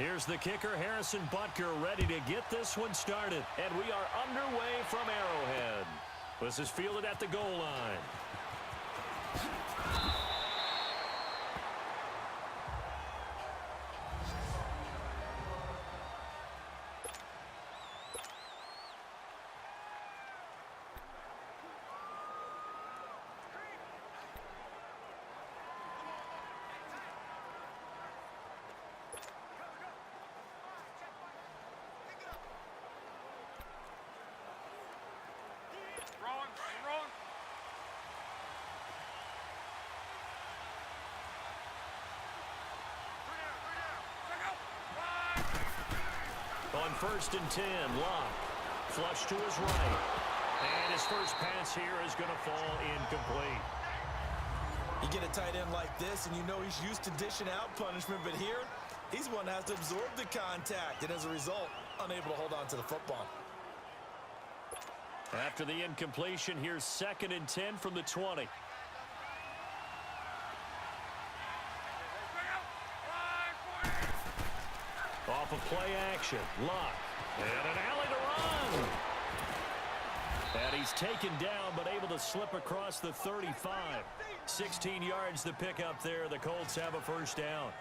Here's the kicker, Harrison Butker, ready to get this one started. And we are underway from Arrowhead. This is fielded at the goal line. On 1st and 10, Locke. Flush to his right. And his first pass here is going to fall incomplete. You get a tight end like this, and you know he's used to dishing out punishment, but here, he's one that has to absorb the contact, and as a result, unable to hold on to the football. After the incompletion, here's 2nd and 10 from the 20. Off of play action, Locke, and an alley to run. And he's taken down, but able to slip across the 35. 16 yards to pick up there. The Colts have a first down.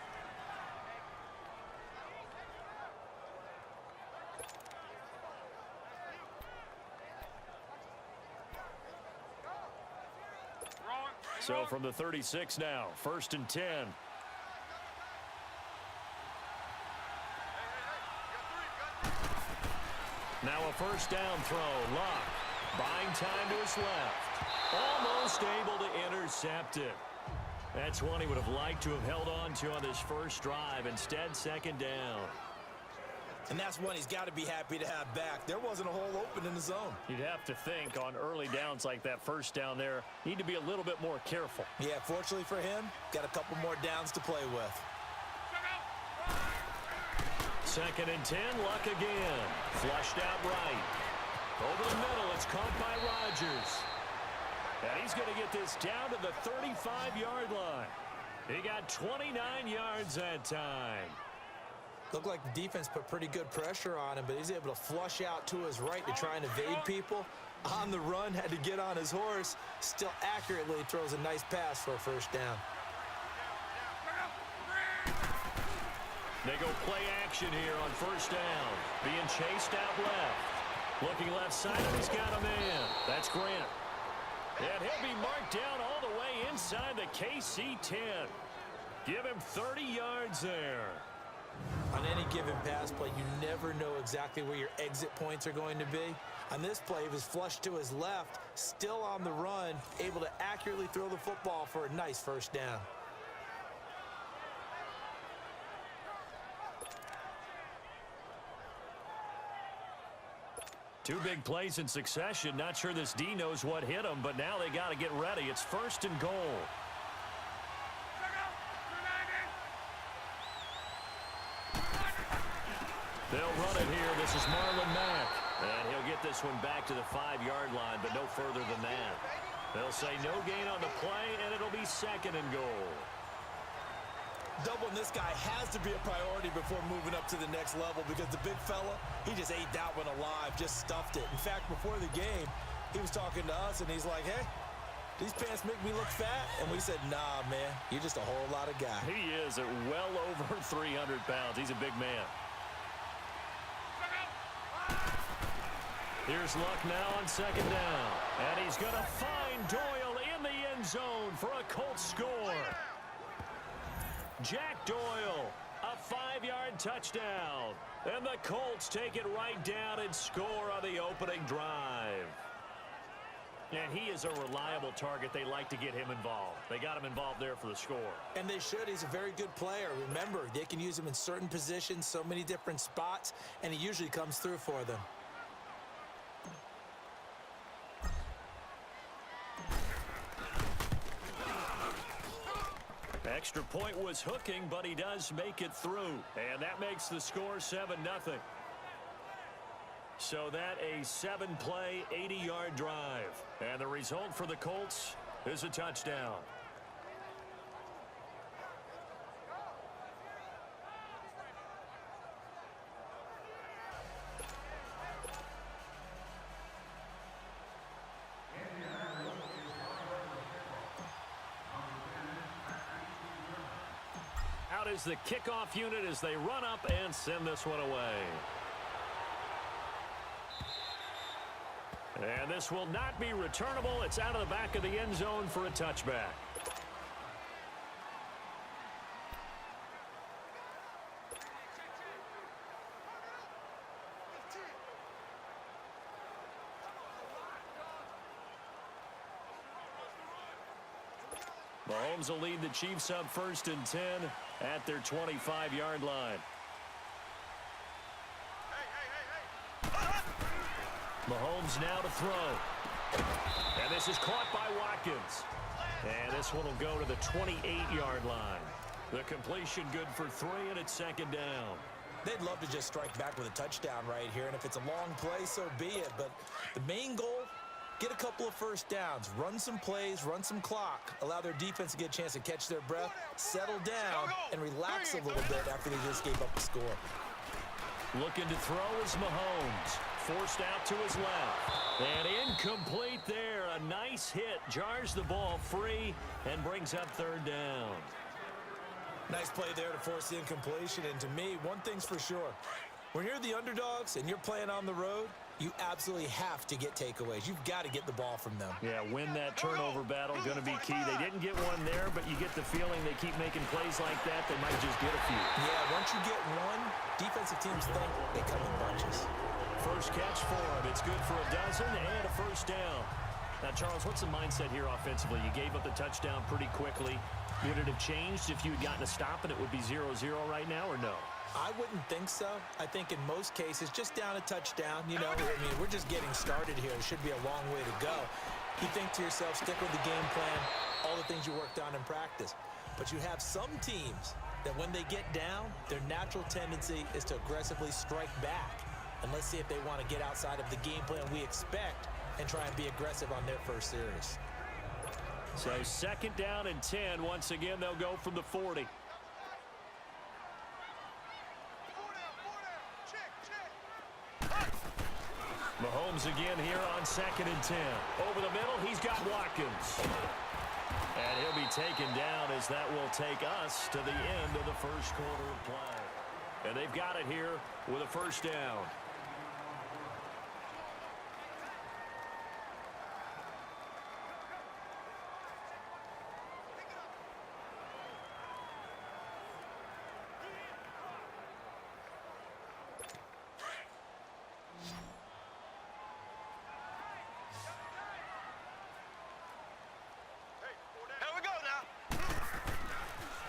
So from the 36 now, 1st and 10. Now a first down throw. Locke buying time to his left. Almost able to intercept it. That's one he would have liked to have held on to on this first drive. Instead, 2nd down. And that's one he's got to be happy to have back. There wasn't a hole open in the zone. You'd have to think on early downs like that first down there, need to be a little bit more careful. Yeah, fortunately for him, got a couple more downs to play with. 2nd and 10, Luck again. Flushed out right. Over the middle, it's caught by Rodgers. And he's going to get this down to the 35-yard line. He got 29 yards that time. Looked like the defense put pretty good pressure on him, but he's able to flush out to his right to try and evade people. On the run, had to get on his horse. Still accurately throws a nice pass for a first down. They go play action here on first down. Being chased out left. Looking left side, and he's got a man. That's Grant. And he'll be marked down all the way inside the KC 10. Give him 30 yards there. On any given pass play, you never know exactly where your exit points are going to be. On this play, he was flushed to his left, still on the run, able to accurately throw the football for a nice first down. Two big plays in succession. Not sure this D knows what hit him, but now they got to get ready. It's 1st and goal. They'll run it here. This is Marlon Mack. And he'll get this one back to the 5-yard line, but no further than that. They'll say no gain on the play, and it'll be 2nd and goal. Doubling this guy has to be a priority before moving up to the next level because the big fella, he just ate that one alive, just stuffed it. In fact, before the game, he was talking to us, and he's like, hey, these pants make me look fat. And we said, nah, man, you're just a whole lot of guy. He is at well over 300 pounds. He's a big man. Here's Luck now on 2nd down. And he's going to find Doyle in the end zone for a Colts score. Jack Doyle, a 5-yard touchdown. And the Colts take it right down and score on the opening drive. And he is a reliable target. They like to get him involved. They got him involved there for the score. And they should. He's a very good player. Remember, they can use him in certain positions, so many different spots, and he usually comes through for them. Extra point was hooking, but he does make it through. And that makes the score 7-0. So that a 7-play, 80-yard drive. And the result for the Colts is a touchdown. Out is the kickoff unit as they run up and send this one away. And this will not be returnable. It's out of the back of the end zone for a touchback. Mahomes will lead the Chiefs up 1st and 10 at their 25-yard line. Mahomes now to throw. And this is caught by Watkins. And this one will go to the 28-yard line. The completion good for 3, and it's 2nd down. They'd love to just strike back with a touchdown right here, and if it's a long play, so be it. But the main goal, get a couple of first downs, run some plays, run some clock, allow their defense to get a chance to catch their breath, settle down, and relax a little bit after they just gave up the score. Looking to throw is Mahomes. Forced out to his left. And incomplete there. A nice hit. Jars the ball free and brings up 3rd down. Nice play there to force the incompletion. And to me, one thing's for sure. When you're the underdogs and you're playing on the road, you absolutely have to get takeaways. You've got to get the ball from them. Yeah, win that turnover battle, going to be key. They didn't get one there, but you get the feeling they keep making plays like that, they might just get a few. Yeah, once you get one, defensive teams think they come in bunches. First catch for him. It's good for a dozen and a 1st down. Now, Charles, what's the mindset here offensively? You gave up the touchdown pretty quickly. Would it have changed if you had gotten a stop and it would be 0-0 right now, or no? I wouldn't think so. I think in most cases, just down a touchdown, you know, I mean, we're just getting started here. It should be a long way to go. You think to yourself, stick with the game plan, all the things you worked on in practice. But you have some teams that when they get down, their natural tendency is to aggressively strike back. And let's see if they want to get outside of the game plan we expect and try and be aggressive on their first series. So 2nd down and 10. Once again, they'll go from the 40. Mahomes again here on 2nd and 10. Over the middle, he's got Watkins. And he'll be taken down as that will take us to the end of the 1st quarter of play. And they've got it here with a 1st down.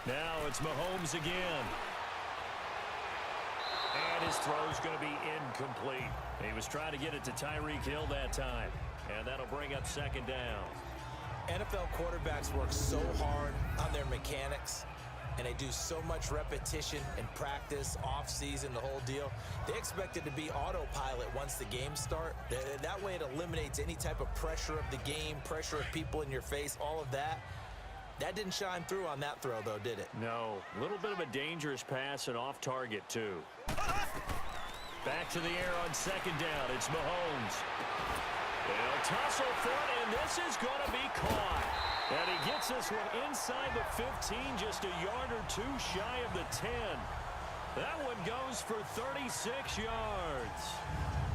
Now it's Mahomes again. And his throw's going to be incomplete. He was trying to get it to Tyreek Hill that time. And that'll bring up 2nd down. NFL quarterbacks work so hard on their mechanics, and they do so much repetition and practice, off-season, the whole deal. They expect it to be autopilot once the games start. That way it eliminates any type of pressure of the game, pressure of people in your face, all of that. That didn't shine through on that throw, though, did it? No. A little bit of a dangerous pass and off target, too. Back to the air on 2nd down. It's Mahomes. They'll tussle for it, and this is going to be caught. And he gets this one inside the 15, just a yard or two shy of the 10. That one goes for 36 yards.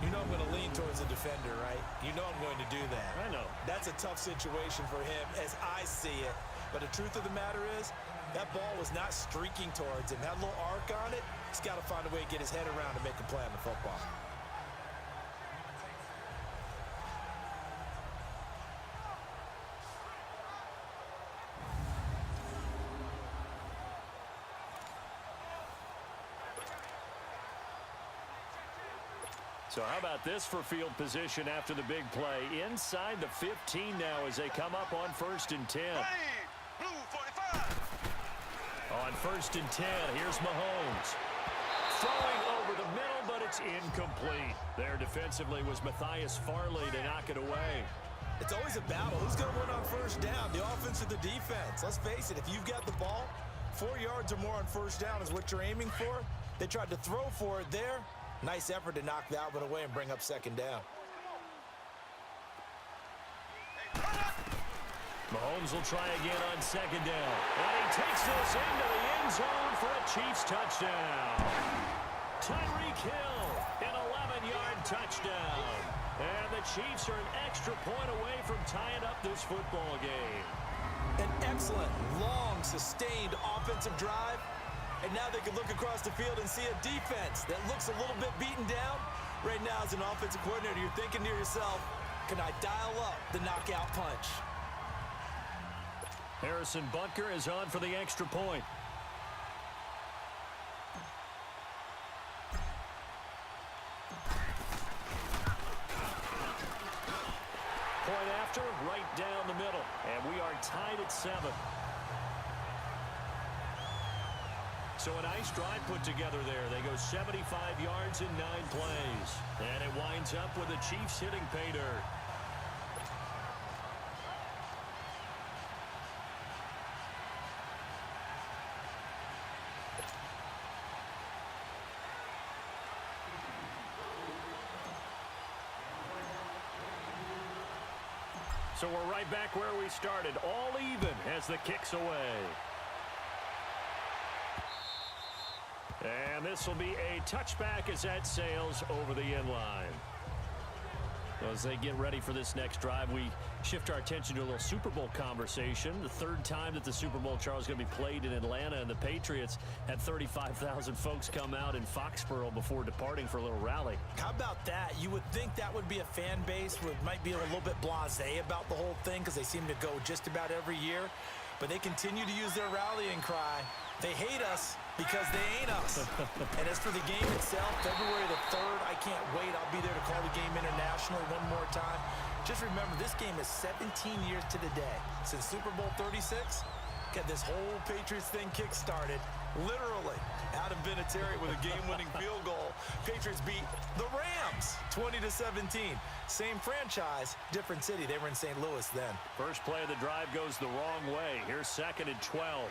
You know I'm going to lean towards the defender, right? You know I'm going to do that. I know. That's a tough situation for him as I see it. But the truth of the matter is, that ball was not streaking towards him. Had a little arc on it. He's got to find a way to get his head around and make a play on the football. So how about this for field position after the big play? Inside the 15 now as they come up on 1st and 10. On 1st and 10, here's Mahomes. Throwing over the middle, but it's incomplete. There defensively was Matthias Farley to knock it away. It's always a battle. Who's going to win on 1st down? The offense or the defense? Let's face it, if you've got the ball, 4 yards or more on 1st down is what you're aiming for. They tried to throw for it there. Nice effort to knock that one away and bring up 2nd down. Mahomes will try again on second down. And he takes this into the end zone for a Chiefs touchdown. Tyreek Hill, an 11-yard touchdown. And the Chiefs are an extra point away from tying up this football game. An excellent, long, sustained offensive drive. And now they can look across the field and see a defense that looks a little bit beaten down. Right now, as an offensive coordinator, you're thinking to yourself, can I dial up the knockout punch? Harrison Butker is on for the extra point. Point after, right down the middle. And we are tied at 7. So a nice drive put together there. They go 75 yards in 9 plays. And it winds up with the Chiefs hitting pay dirt. So we're right back where we started, all even as the kick's away. And this will be a touchback as that sails over the end line. Well, as they get ready for this next drive, we shift our attention to a little Super Bowl conversation. The 3rd time that the Super Bowl, Charles, is going to be played in Atlanta, and the Patriots had 35,000 folks come out in Foxborough before departing for a little rally. How about that? You would think that would be a fan base who might be a little bit blasé about the whole thing because they seem to go just about every year. But they continue to use their rallying cry. They hate us because they ain't us. And as for the game itself, February the 3rd, I can't wait. I'll be there to call the game international one more time. Just remember, this game is 17 years to the day since Super Bowl 36. Got this whole Patriots thing kick-started, literally, out of Vinatieri with a game-winning field goal. Patriots beat the Rams 20-17. Same franchise, different city. They were in St. Louis then. First play of the drive goes the wrong way. Here's 2nd and 12.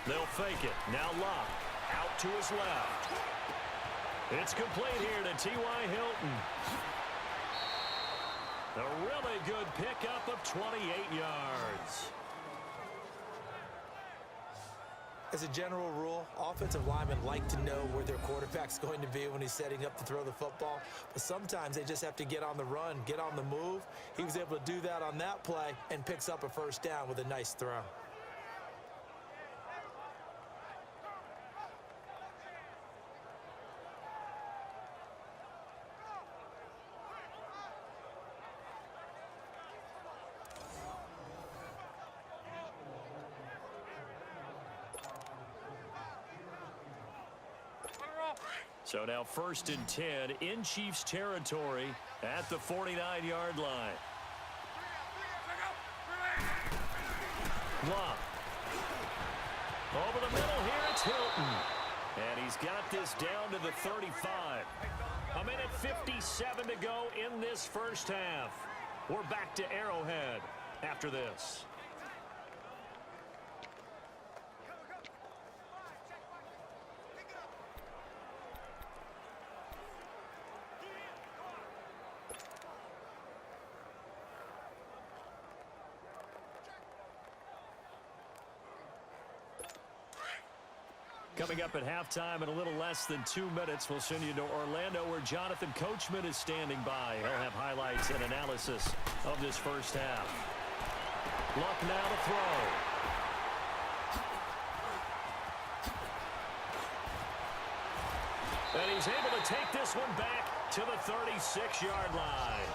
They'll fake it. Now Locke out to his left. It's complete here to T.Y. Hilton. A really good pickup of 28 yards. As a general rule, offensive linemen like to know where their quarterback's going to be when he's setting up to throw the football. But sometimes they just have to get on the run, get on the move. He was able to do that on that play and picks up a 1st down with a nice throw. So now 1st and 10 in Chiefs territory at the 49-yard line. Locke. Over the middle here, it's Hilton. And he's got this down to the 35. A minute 57 to go in this 1st half. We're back to Arrowhead after this. Coming up at halftime in a little less than 2 minutes, we'll send you to Orlando where Jonathan Coachman is standing by. He'll have highlights and analysis of this 1st half. Luck now to throw. And he's able to take this one back to the 36-yard line.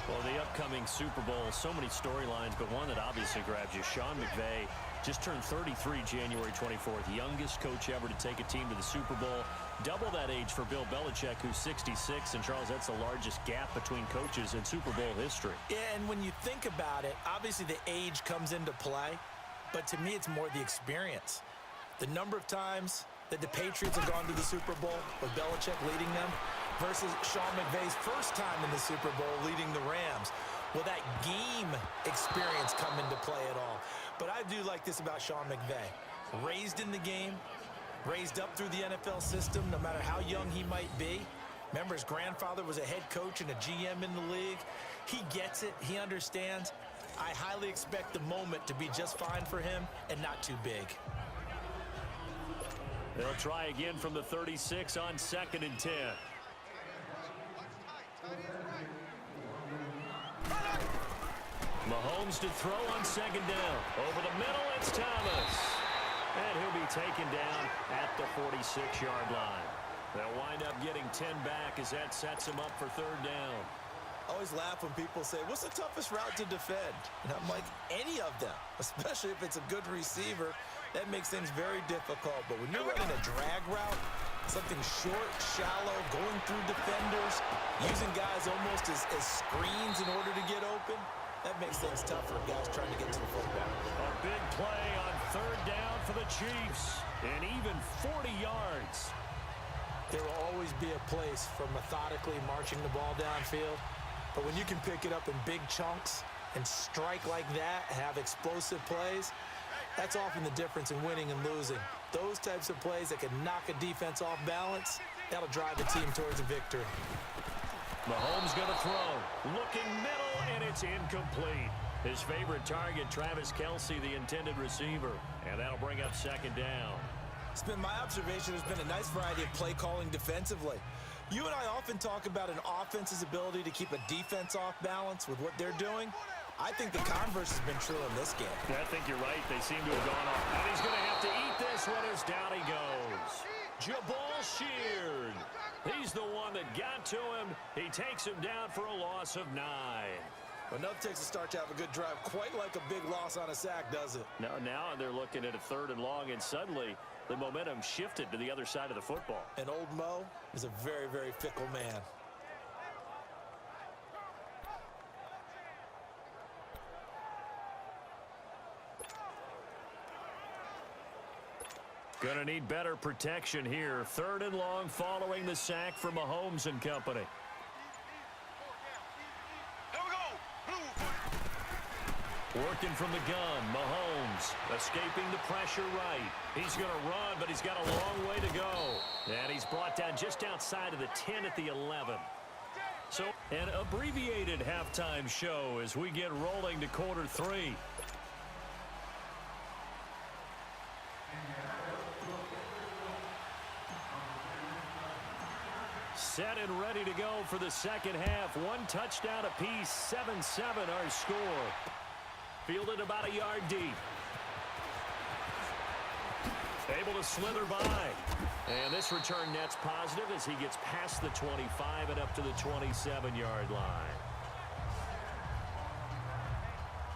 Well, the upcoming Super Bowl, so many storylines, but one that obviously grabs you. Sean McVay just turned 33 January 24th, youngest coach ever to take a team to the Super Bowl. Double that age for Bill Belichick, who's 66. And, Charles, that's the largest gap between coaches in Super Bowl history. Yeah, and when you think about it, obviously the age comes into play. But to me, it's more the experience. The number of times that the Patriots have gone to the Super Bowl with Belichick leading them versus Sean McVay's first time in the Super Bowl leading the Rams. Will that game experience come into play at all? But I do like this about Sean McVay. Raised in the game, raised up through the NFL system, no matter how young he might be, Remember, his grandfather was a head coach and a GM in the league. He gets it. He understands. I highly expect the moment to be just fine for him and not too big. They'll try again from the 36 on 2nd and 10. Mahomes to throw on 2nd down. Over the middle, it's Thomas. And he'll be taken down at the 46-yard line. They'll wind up getting 10 back as that sets him up for 3rd down. I always laugh when people say, what's the toughest route to defend? And I'm like, any of them, especially if it's a good receiver. That makes things very difficult. But when you're running a drag route, something short, shallow, going through defenders, using guys almost as screens in order to get open, that makes things tough for guys trying to get to the football. A big play on 3rd down for the Chiefs, and even 40 yards. There will always be a place for methodically marching the ball downfield. But when you can pick it up in big chunks and strike like that, have explosive plays, that's often the difference in winning and losing. Those types of plays that can knock a defense off balance, that'll drive a team towards a victory. Mahomes going to throw. Looking middle, and it's incomplete. His favorite target, Travis Kelce, the intended receiver. And that'll bring up 2nd down. It's been my observation there's been a nice variety of play calling defensively. You and I often talk about an offense's ability to keep a defense off balance with what they're doing. I think the converse has been true in this game. Yeah, I think you're right. They seem to have gone off. And he's going to have to eat this one as down he goes. Jabal Sheard. He's the one that got to him. He takes him down for a loss of 9. Well, enough takes a start to have a good drive. Quite like a big loss on a sack, does it? Now they're looking at a 3rd and long, and suddenly the momentum shifted to the other side of the football. And old Mo is a very, very fickle man. Going to need better protection here. 3rd and long following the sack from Mahomes and company. Working from the gun, Mahomes escaping the pressure right. He's going to run, but he's got a long way to go. And he's brought down just outside of the 10 at the 11. So an abbreviated halftime show as we get rolling to quarter 3. Set and ready to go for the 2nd half. 1 touchdown apiece, 7-7 our score. Fielded about a yard deep. Able to slither by. And this return net's positive as he gets past the 25 and up to the 27-yard line.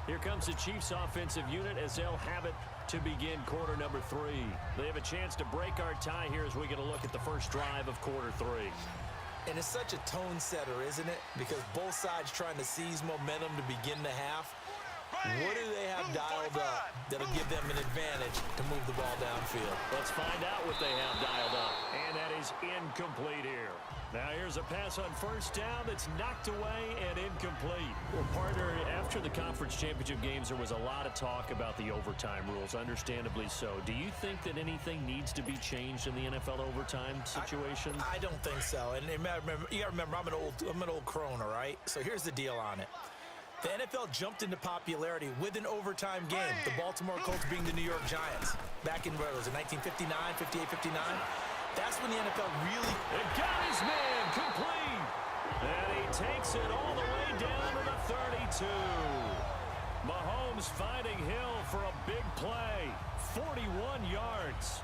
Here comes the Chiefs offensive unit as they'll have it to begin quarter number 3. They have a chance to break our tie here as we get a look at the first drive of quarter 3. And it's such a tone setter, isn't it? Because both sides trying to seize momentum to begin the half. What do they have dialed up that'll give them an advantage to move the ball downfield? Let's find out what they have dialed up. And that is incomplete here. Now here's a pass on 1st down that's knocked away and incomplete. Well, partner, after the conference championship games, there was a lot of talk about the overtime rules, understandably so. Do you think that anything needs to be changed in the NFL overtime situation? I don't think so. And you got to remember, I'm an old crone, all right? So here's the deal on it. The NFL jumped into popularity with an overtime game, the Baltimore Colts being the New York Giants. Back in, what was it, 1959, 58, 59? That's when the NFL really... It got his man complete. And he takes it all the way down to the 32. Mahomes finding Hill for a big play. 41 yards.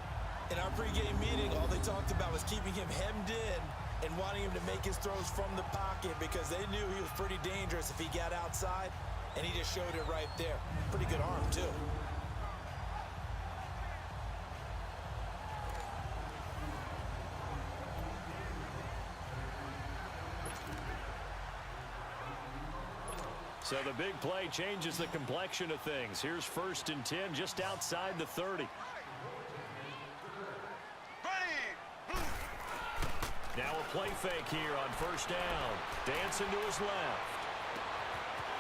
In our pregame meeting, all they talked about was keeping him hemmed in and wanting him to make his throws from the pocket because they knew he was pretty dangerous if he got outside, and he just showed it right there. Pretty good arm, too. So the big play changes the complexion of things. Here's 1st and 10 just outside the 30. Now a play fake here on 1st down. Dancing to his left.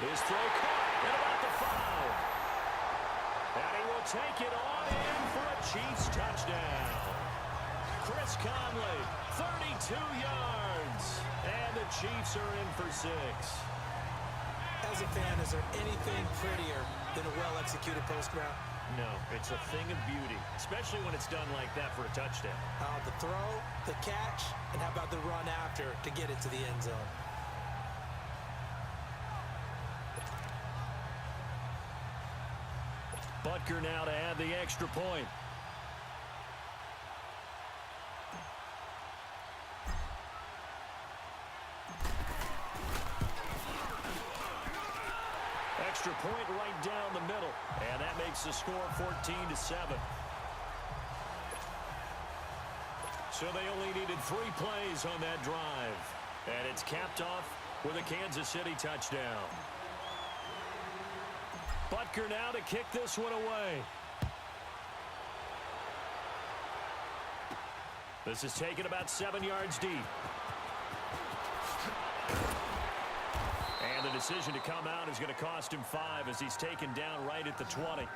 His throw caught at about the 5. And he will take it on in for a Chiefs touchdown. Chris Pass Conley, 32 yards. And the Chiefs are in for 6. As a fan, is there anything prettier than a well-executed post route? No, it's a thing of beauty, especially when it's done like that for a touchdown. The throw, the catch, and how about the run after to get it to the end zone? Butker now to add the extra point. Extra point right down the middle, and that makes the score 14-7. So they only needed 3 plays on that drive, and it's capped off with a Kansas City touchdown. Butker now to kick this one away. This is taken about 7 yards deep. And the decision to come out is going to cost him 5 as he's taken down right at the 20.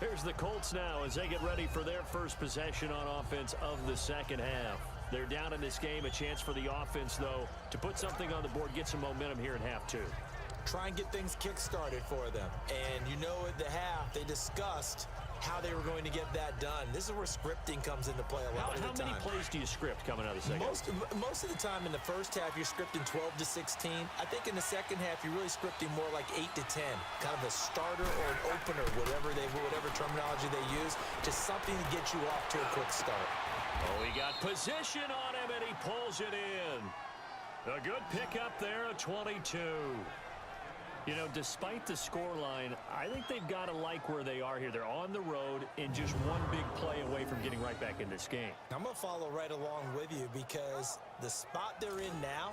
Here's the Colts now as they get ready for their first possession on offense of the second half. They're down in this game. A chance for the offense, though, to put something on the board, get some momentum here in half 2. Try and get things kick-started for them. And you know at the half, they discussed how they were going to get that done. This is where scripting comes into play a lot of the time. How many plays do you script coming out of the second? Most of the time in the first half, you're scripting 12 to 16. I think in the second half, you're really scripting more like 8 to 10. Kind of a starter or an opener, whatever terminology they use, just something to get you off to a quick start. Oh, he got position on him, and he pulls it in. A good pickup there, a 22. You know, despite the scoreline, I think they've got to like where they are here. They're on the road and just one big play away from getting right back in this game. I'm going to follow right along with you because the spot they're in now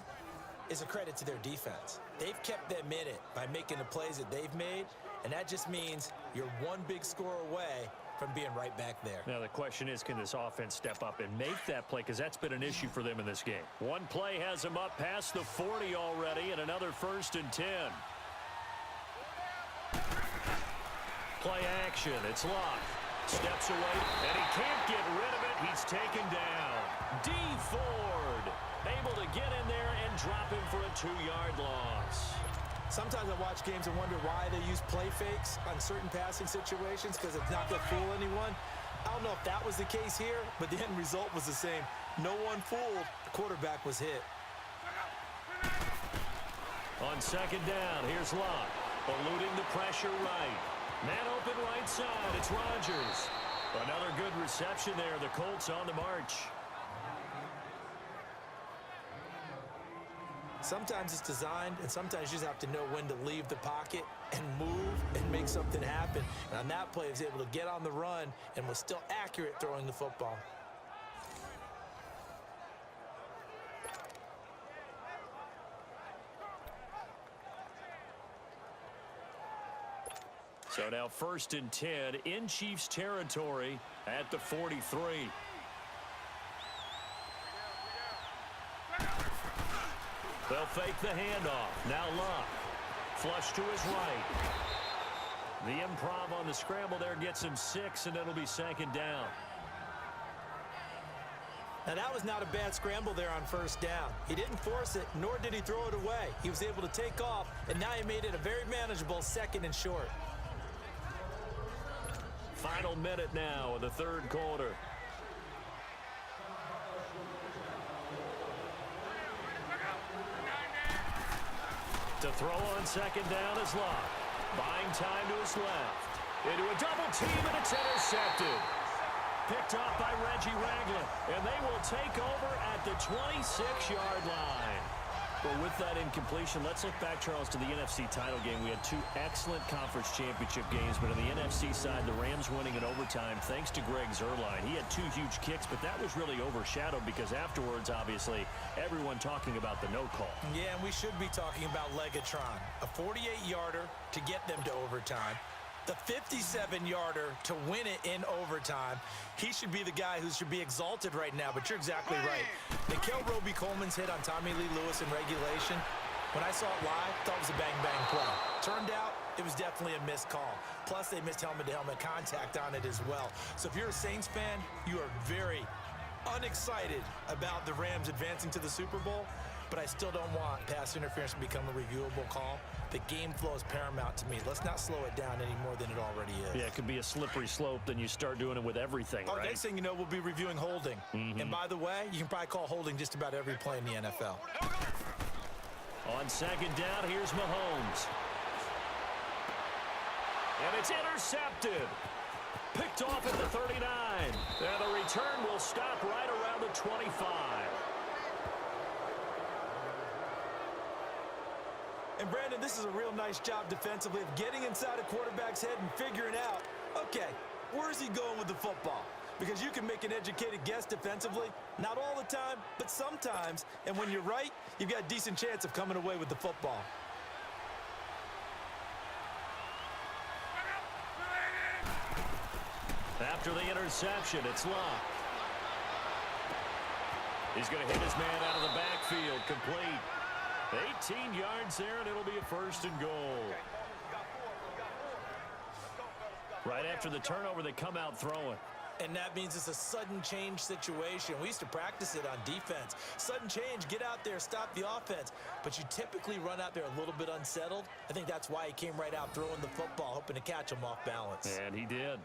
is a credit to their defense. They've kept them in it by making the plays that they've made, and that just means you're one big score away from being right back there. Now, the question is, can this offense step up and make that play? Because that's been an issue for them in this game. One play has them up past the 40 already, and another 1st and 10. Play action. It's locked. Steps away, and he can't get rid of it. He's taken down. D. Ford able to get in there and drop him for a 2-yard loss. Sometimes I watch games and wonder why they use play fakes on certain passing situations because it's not going to fool anyone. I don't know if that was the case here, but the end result was the same. No one fooled. The quarterback was hit. On second down, here's Locke, eluding the pressure right. Man open right side, it's Rodgers. Another good reception there, the Colts on the march. Sometimes it's designed, and sometimes you just have to know when to leave the pocket and move and make something happen. And on that play, he was able to get on the run and was still accurate throwing the football. So now 1st and 10 in Chiefs territory at the 43. They'll fake the handoff. Now Locke. Flush to his right. The improv on the scramble there gets him 6, and it'll be 2nd down. Now that was not a bad scramble there on 1st down. He didn't force it, nor did he throw it away. He was able to take off, and now he made it a very manageable 2nd and short. Final minute now of the 3rd quarter. To throw on 2nd down is Locke. Buying time to his left. Into a double team, and it's intercepted. Picked off by Reggie Ragland, and they will take over at the 26-yard line. Well, with that incompletion, let's look back, Charles, to the NFC title game. We had 2 excellent conference championship games, but on the NFC side, the Rams winning in overtime thanks to Greg Zuerlein. He had 2 huge kicks, but that was really overshadowed because afterwards, obviously, everyone talking about the no call. Yeah, and we should be talking about Legatron. A 48-yarder to get them to overtime. The 57-yarder to win it in overtime. He should be the guy who should be exalted right now, but you're exactly right. Nikel Roby-Coleman's hit on Tommy Lee Lewis in regulation, when I saw it live, I thought it was a bang-bang play. Turned out, it was definitely a missed call. Plus, they missed helmet-to-helmet contact on it as well. So if you're a Saints fan, you are very unexcited about the Rams advancing to the Super Bowl, but I still don't want pass interference to become a reviewable call. The game flow is paramount to me. Let's not slow it down any more than it already is. Yeah, it could be a slippery slope, then you start doing it with everything, right? Next thing you know, we'll be reviewing holding. And by the way, you can probably call holding just about every play in the NFL. On second down, here's Mahomes. And it's intercepted. Picked off at the 39. And the return will stop right around the 25. And, Brandon, this is a real nice job defensively of getting inside a quarterback's head and figuring out, okay, where is he going with the football? Because you can make an educated guess defensively, not all the time, but sometimes. And when you're right, you've got a decent chance of coming away with the football. After the interception, it's locked. He's going to hit his man out of the backfield, complete. 18 yards there, and it'll be a 1st and goal. Right after the turnover, they come out throwing. And that means it's a sudden change situation. We used to practice it on defense. Sudden change, get out there, stop the offense. But you typically run out there a little bit unsettled. I think that's why he came right out throwing the football, hoping to catch him off balance. And he did.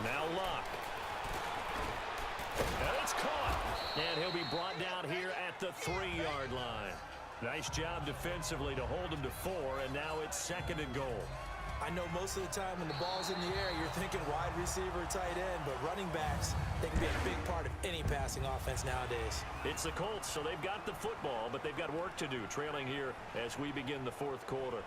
Now Luck. And it's caught. And he'll be brought down here at the 3-yard line. Nice job defensively to hold him to 4, and now it's 2nd and goal. I know most of the time when the ball's in the air, you're thinking wide receiver, tight end, but running backs, they can be a big part of any passing offense nowadays. It's the Colts, so they've got the football, but they've got work to do, trailing here as we begin the 4th quarter.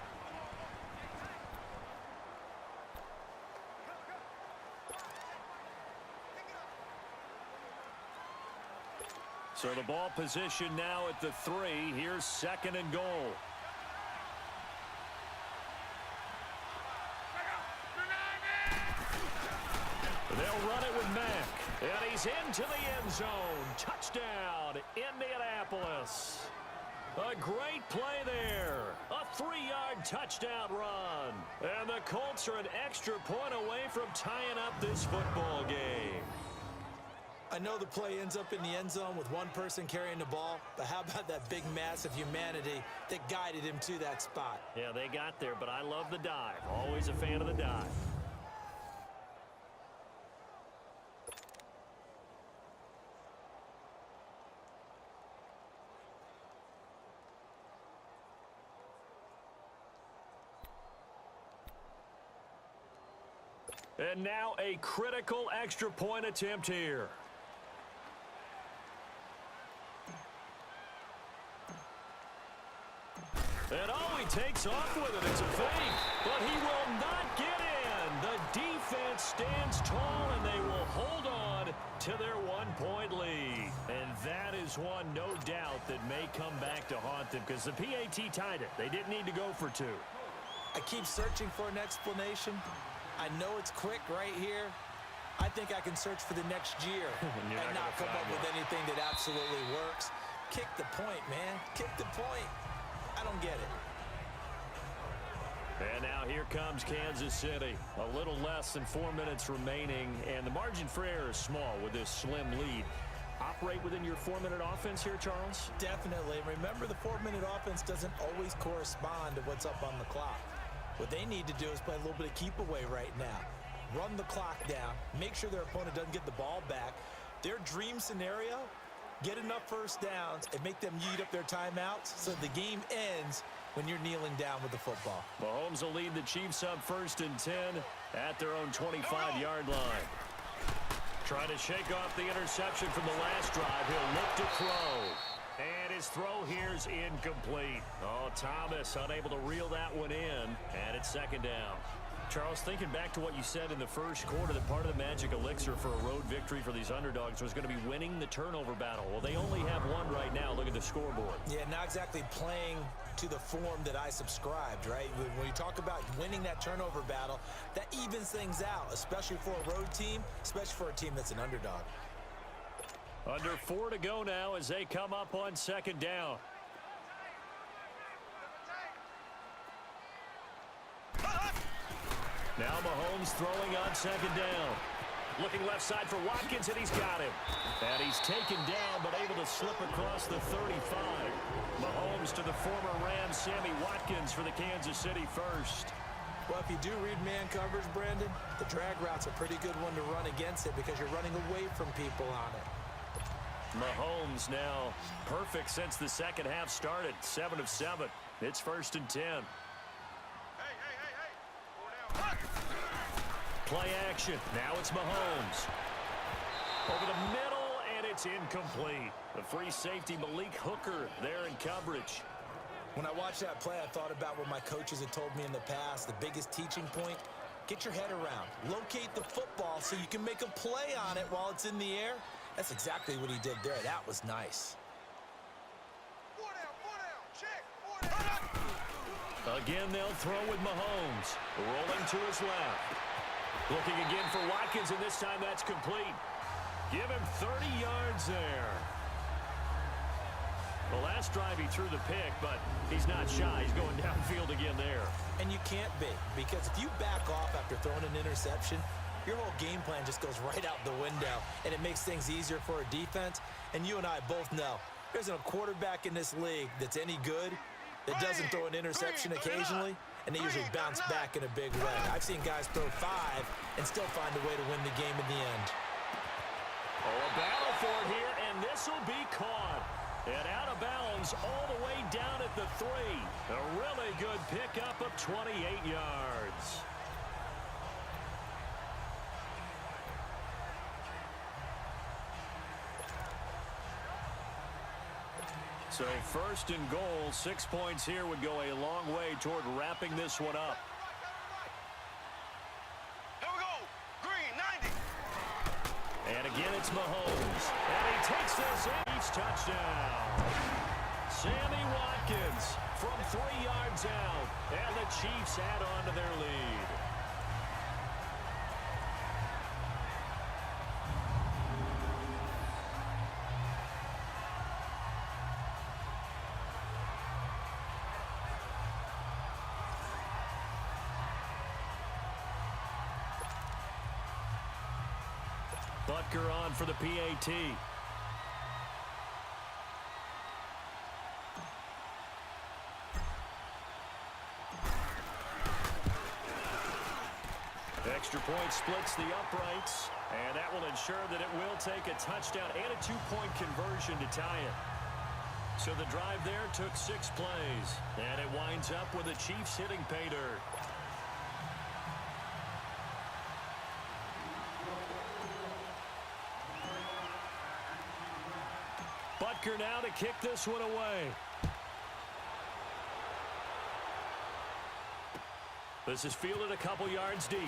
So the ball position now at the 3. Here's 2nd and goal. They'll run it with Mack. And he's into the end zone. Touchdown, Indianapolis. A great play there. A 3-yard touchdown run. And the Colts are an extra point away from tying up this football game. I know the play ends up in the end zone with one person carrying the ball, but how about that big mass of humanity that guided him to that spot? Yeah, they got there, but I love the dive. Always a fan of the dive. And now a critical extra point attempt here. And he takes off with it. It's a fake, but he will not get in. The defense stands tall, and they will hold on to their 1-point lead. And that is one, no doubt, that may come back to haunt them because the PAT tied it. They didn't need to go for 2. I keep searching for an explanation. I know it's quick right here. I think I can search for the next year and not come up with anything that absolutely works. Kick the point, man. Kick the point. I don't get it. And now here comes Kansas City. A little less than 4 minutes remaining, and the margin for error is small with this slim lead. Operate within your 4-minute offense here, Charles? Definitely. Remember, the 4-minute offense doesn't always correspond to what's up on the clock. What they need to do is play a little bit of keep away right now. Run the clock down. Make sure their opponent doesn't get the ball back. Their dream scenario, get enough first downs and make them eat up their timeouts so the game ends when you're kneeling down with the football. Mahomes will lead the Chiefs up 1st and 10 at their own 25-yard line. Trying to shake off the interception from the last drive. He'll look to throw. And his throw here's incomplete. Oh, Thomas unable to reel that one in. And it's 2nd down. Charles, thinking back to what you said in the first quarter, that part of the magic elixir for a road victory for these underdogs was going to be winning the turnover battle. Well, they only have one right now. Look at the scoreboard. Yeah, not exactly playing to the form that I subscribed, right? When you talk about winning that turnover battle, that evens things out, especially for a road team, especially for a team that's an underdog. Under 4 to go now as they come up on second down. Now Mahomes throwing on second down. Looking left side for Watkins, and he's got him. And he's taken down, but able to slip across the 35. Mahomes to the former Ram, Sammy Watkins, for the Kansas City first. Well, if you do read man coverage, Brandon, the drag route's a pretty good one to run against it because you're running away from people on it. Mahomes now perfect since the second half started. 7 of 7. It's 1st and 10. Play action. Now it's Mahomes. Over the middle, and it's incomplete. The free safety, Malik Hooker, there in coverage. When I watched that play, I thought about what my coaches had told me in the past. The biggest teaching point, get your head around. Locate the football so you can make a play on it while it's in the air. That's exactly what he did there. That was nice. Again, they'll throw with Mahomes. Rolling to his left. Looking again for Watkins, and this time that's complete. Give him 30 yards there. The last drive he threw the pick, but he's not shy. He's going downfield again there. And you can't be, because if you back off after throwing an interception, your whole game plan just goes right out the window, and it makes things easier for a defense. And you and I both know there's a quarterback in this league that's any good that doesn't throw an interception occasionally, and they usually bounce back in a big way. I've seen guys throw 5 and still find a way to win the game in the end. Oh, a battle for it here, and this will be caught. And out of bounds all the way down at the 3. A really good pickup of 28 yards. So 1st and goal, 6 points here would go a long way toward wrapping this one up. Here we go. Green, 90. And again, it's Mahomes. And he takes this in each touchdown. Sammy Watkins from 3 yards out. And the Chiefs add on to their lead. Butker on for the PAT. Extra point splits the uprights, and that will ensure that it will take a touchdown and a 2-point conversion to tie it. So the drive there took 6 plays, and it winds up with the Chiefs hitting pay dirt. Butker now to kick this one away. This is fielded a couple yards deep.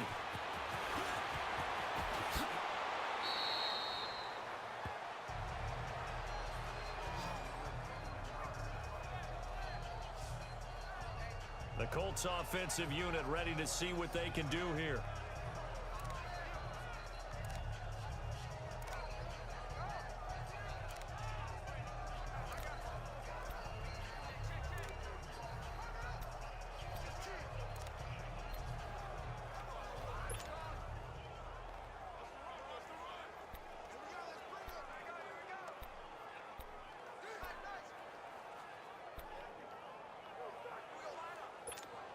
The Colts offensive unit ready to see what they can do here.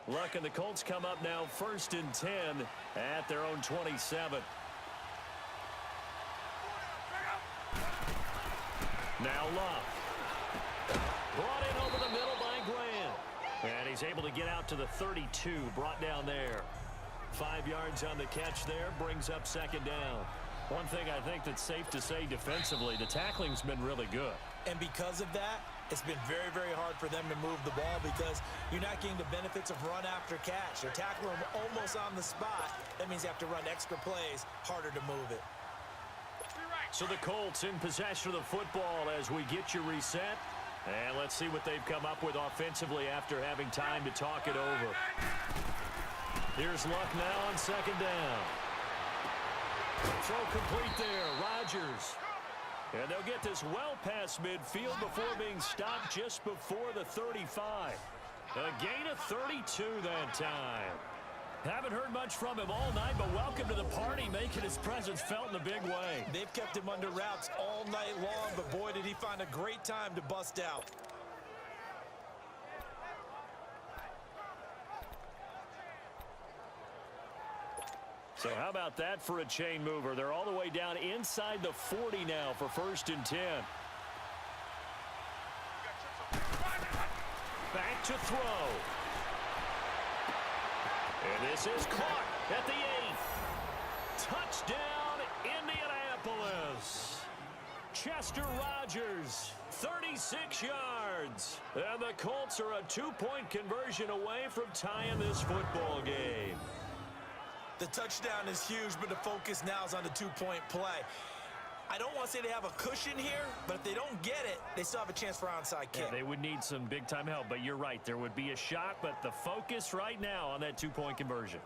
Luck and the Colts come up now 1st and 10 at their own 27. Now Luck. Brought in over the middle by Grant. And he's able to get out to the 32, brought down there. 5 yards on the catch there, brings up 2nd down. One thing I think that's safe to say defensively, the tackling's been really good. And because of that, It's been very, very hard for them to move the ball because you're not getting the benefits of run after catch. They're tackling them almost on the spot. That means you have to run extra plays, harder to move it. So the Colts in possession of the football as we get you reset. And let's see what they've come up with offensively after having time to talk it over. Here's Luck now on second down. Throw complete there, Rodgers. And they'll get this well past midfield before being stopped just before the 35. A gain of 32 that time. Haven't heard much from him all night, but welcome to the party, making his presence felt in a big way. They've kept him under wraps all night long, but boy, did he find a great time to bust out. So how about that for a chain mover? They're all the way down inside the 40 now for 1st and 10. Back to throw. And this is caught at the 8. Touchdown, Indianapolis. Chester Rogers, 36 yards. And the Colts are a 2-point conversion away from tying this football game. The touchdown is huge, but the focus now is on the 2-point play. I don't want to say they have a cushion here, but if they don't get it, they still have a chance for onside kick. Yeah, they would need some big-time help, but you're right. There would be a shot, but the focus right now on that 2-point conversion.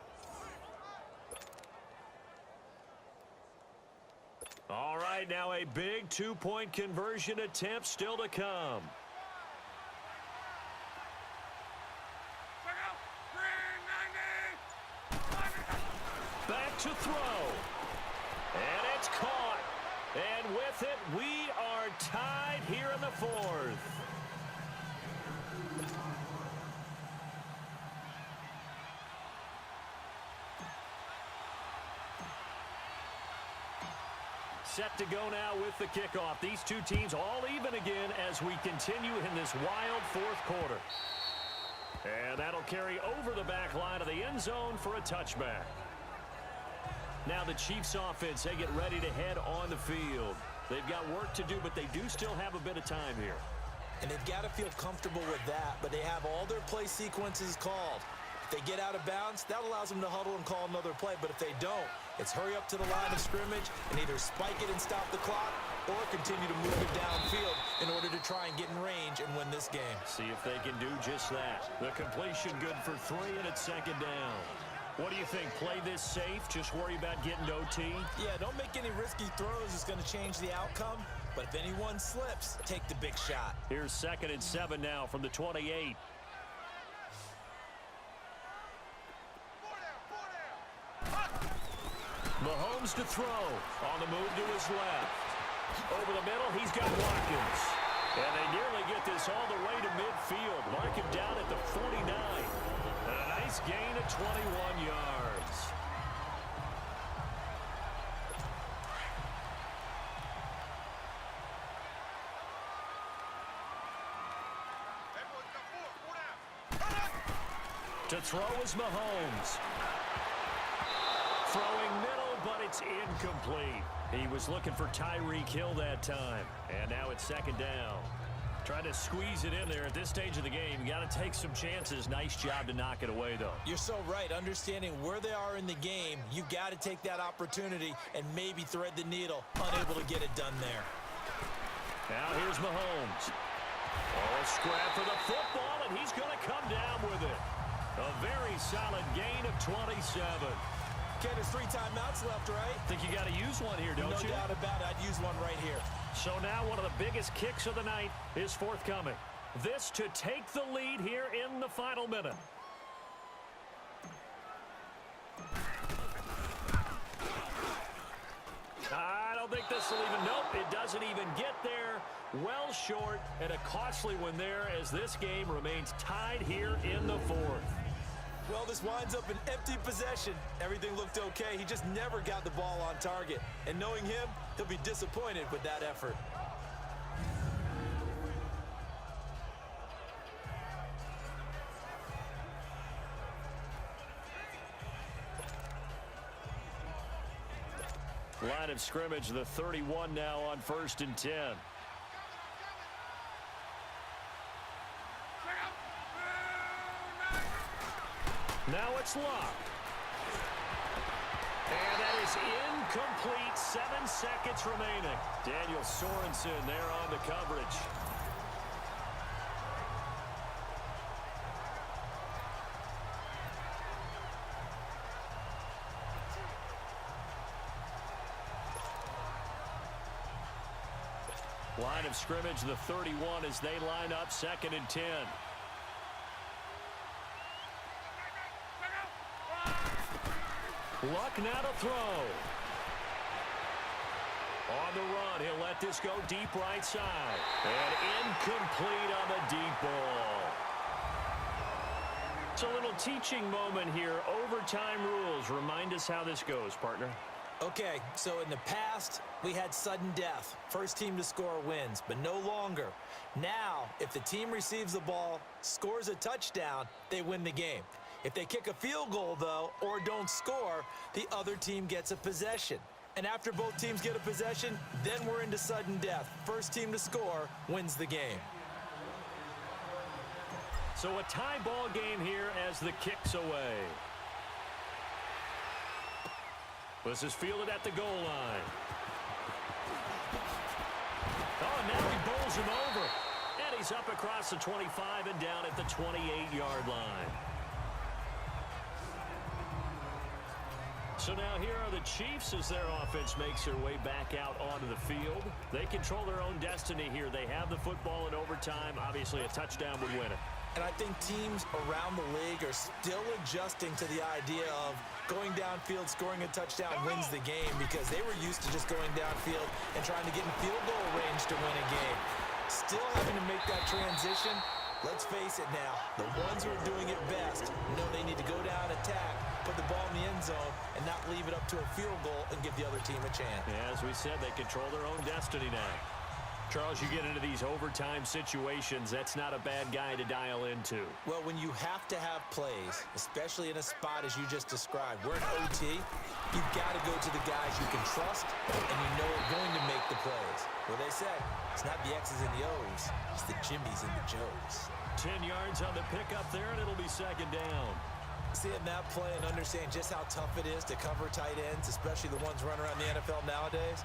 All right, now a big 2-point conversion attempt still to come. Back to throw. And it's caught. And with it, we are tied here in the 4th. Set to go now with the kickoff. These two teams all even again as we continue in this wild 4th quarter. And that'll carry over the back line of the end zone for a touchback. Now the Chiefs offense, they get ready to head on the field. They've got work to do, but they do still have a bit of time here. And they've got to feel comfortable with that, but they have all their play sequences called. If they get out of bounds, that allows them to huddle and call another play, but if they don't, it's hurry up to the line of scrimmage and either spike it and stop the clock or continue to move it downfield in order to try and get in range and win this game. See if they can do just that. The completion good for 3, and it's 2nd down. What do you think? Play this safe? Just worry about getting to OT? Yeah, don't make any risky throws. It's going to change the outcome. But if anyone slips, take the big shot. Here's 2nd and 7 now from the 28. Mahomes to throw. On the move to his left. Over the middle, he's got Watkins. And they nearly get this all the way to midfield. Mark him down at the 49. And a nice gain of 21 yards. To throw is Mahomes. Throwing middle, but it's incomplete. He was looking for Tyreek Hill that time. And now it's 2nd down. Trying to squeeze it in there at this stage of the game. You got to take some chances. Nice job to knock it away, though. You're so right. Understanding where they are in the game, you got to take that opportunity and maybe thread the needle. Unable to get it done there. Now here's Mahomes. Oh, scrap for the football, and he's going to come down with it. A very solid gain of 27. Ken, there's 3 timeouts left, right? Think you got to use one here, don't you? No doubt about it. I'd use one right here. So now one of the biggest kicks of the night is forthcoming. This to take the lead here in the final minute. I don't think this will even, nope, it doesn't even get there. Well short, and a costly one there as this game remains tied here in the 4th. Well, this winds up an empty possession. Everything looked okay. He just never got the ball on target. And knowing him, he'll be disappointed with that effort. Line of scrimmage, the 31 now on 1st and 10. Now it's Luck. And that is incomplete. 7 seconds remaining. Daniel Sorensen there on the coverage. Line of scrimmage, the 31 as they line up 2nd and 10. Luck now to throw. On the run, he'll let this go deep right side. And incomplete on the deep ball. It's a little teaching moment here. Overtime rules. Remind us how this goes, partner. Okay, so in the past, we had sudden death. First team to score wins, but no longer. Now, if the team receives the ball, scores a touchdown, they win the game. If they kick a field goal, though, or don't score, the other team gets a possession. And after both teams get a possession, then we're into sudden death. First team to score wins the game. So a tie ball game here as the kick's away. This is fielded at the goal line. Oh, now he bowls him over. And he's up across the 25 and down at the 28-yard line. So now here are the Chiefs as their offense makes their way back out onto the field. They control their own destiny here. They have the football in overtime. Obviously, a touchdown would win it. And I think teams around the league are still adjusting to the idea of going downfield, scoring a touchdown wins the game, because they were used to just going downfield and trying to get in field goal range to win a game. Still having to make that transition. Let's face it now, the ones who are doing it best know they need to go down, attack, put the ball in the end zone, and not leave it up to a field goal and give the other team a chance. Yeah, as we said, they control their own destiny now. Charles, you get into these overtime situations, that's not a bad guy to dial into. Well, when you have to have plays, especially in a spot as you just described, we're in OT, you've got to go to the guys you can trust and you know are going to make the plays. Well, they say, it's not the X's and the O's, it's the Jimmys and the Joes. 10 yards on the pickup there, and it'll be 2nd down. Seeing that play and understand just how tough it is to cover tight ends, especially the ones running around the NFL nowadays,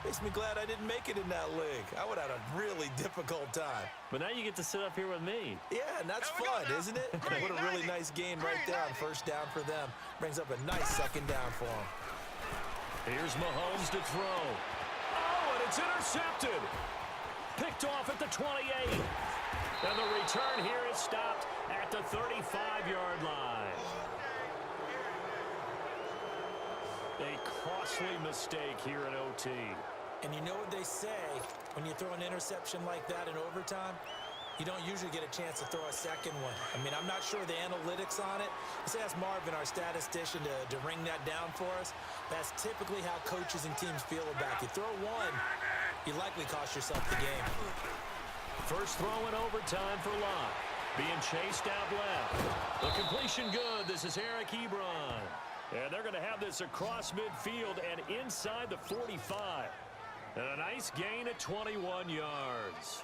makes me glad I didn't make it in that league. I would have had a really difficult time. But now you get to sit up here with me. Yeah, and that's fun, isn't it? And what a really nice game right there on 1st down for them. Brings up a nice 2nd down for them. Here's Mahomes to throw. Oh, and it's intercepted. Picked off at the 28. And the return here is stopped at the 35-yard line. A costly mistake here in OT. And you know what they say, when you throw an interception like that in overtime, you don't usually get a chance to throw a second one. I mean, I'm not sure the analytics on it. Let's ask Marvin, our statistician, to ring that down for us. That's typically how coaches and teams feel about you. Throw one, you likely cost yourself the game. First throw in overtime for Locke. Being chased out left. The completion good. This is Eric Ebron. And they're going to have this across midfield and inside the 45. And a nice gain at 21 yards.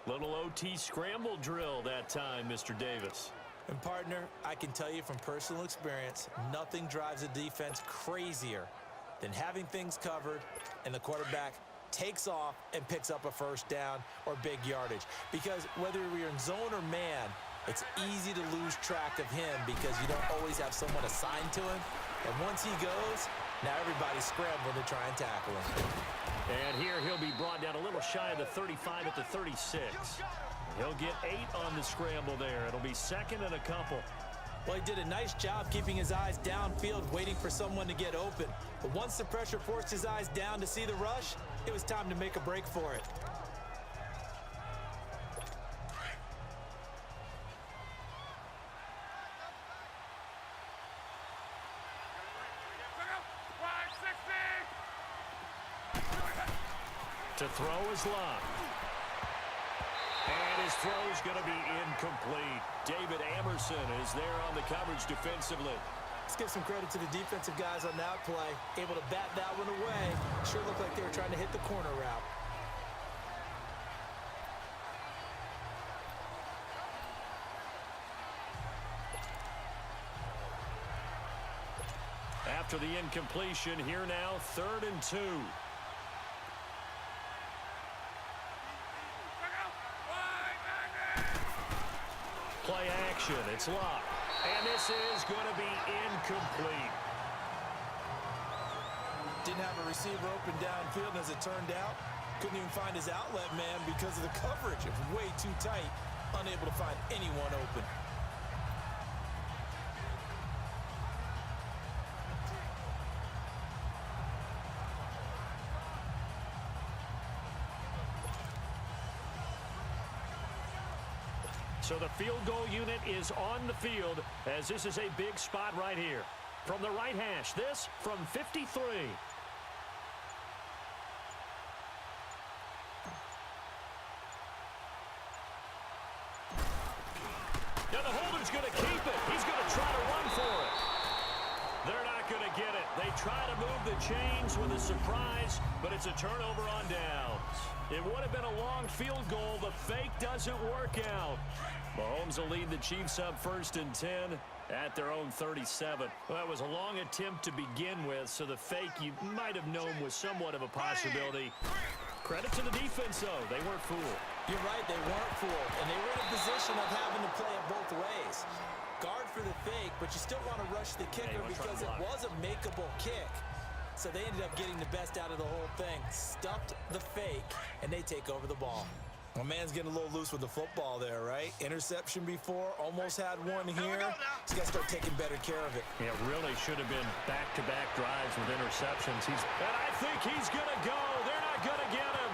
Little OT scramble drill that time, Mr. Davis. And, partner, I can tell you from personal experience, nothing drives a defense crazier than having things covered and the quarterback takes off and picks up a 1st down or big yardage. Because whether you're in zone or man, it's easy to lose track of him because you don't always have someone assigned to him. And once he goes, now everybody's scrambling to try and tackle him. And here he'll be brought down a little shy of the 35 at the 36. He'll get 8 on the scramble there. It'll be 2nd and a couple. Well, he did a nice job keeping his eyes downfield, waiting for someone to get open. But once the pressure forced his eyes down to see the rush, it was time to make a break for it. To throw is Locke. And his throw's going to be incomplete. David Amerson is there on the coverage defensively. Let's give some credit to the defensive guys on that play. Able to bat that one away. Sure looked like they were trying to hit the corner route. after the incompletion. Here now, 3rd and 2. Play action. It's locked. And this is going to be incomplete. Didn't have a receiver open downfield, and as it turned out, couldn't even find his outlet man because of the coverage. It was way too tight, unable to find anyone open. So the field goal unit is on the field as this is a big spot right here. From the right hash, this from 53. Now the holder's going to keep it. He's going to try to run for it. They're not going to get it. They try to move the chains with a surprise, but it's a turnover on downs. It would have been a long field goal. The fake doesn't work out. Mahomes will lead the Chiefs up 1st and 10 at their own 37. Well, that was a long attempt to begin with, so the fake you might have known was somewhat of a possibility. Credit to the defense, though. They weren't fooled. You're right, they weren't fooled, and they were in a position of having to play it both ways. Guard for the fake, but you still want to rush the kicker because it was a makeable kick. So they ended up getting the best out of the whole thing. Stuffed the fake, and they take over the ball. My man's getting a little loose with the football there, right? Interception before, almost had one here. He's got to start taking better care of it. Yeah, really should have been back-to-back drives with interceptions. And I think he's going to go. They're not going to get him.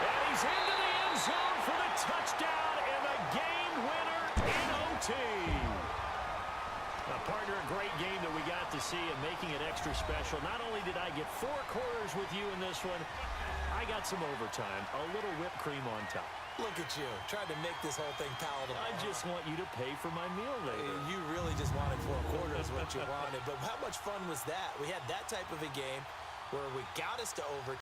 And he's into the end zone for the touchdown and the game winner in OT. Now, partner, a great game that we got to see and making it extra special. Not only did I get 4 quarters with you in this one, I got some overtime, a little whipped cream on top. Look at you, trying to make this whole thing palatable. I just want you to pay for my meal later. You really just wanted 4 quarters what you wanted. But how much fun was that? We had that type of a game where we got us to overtime.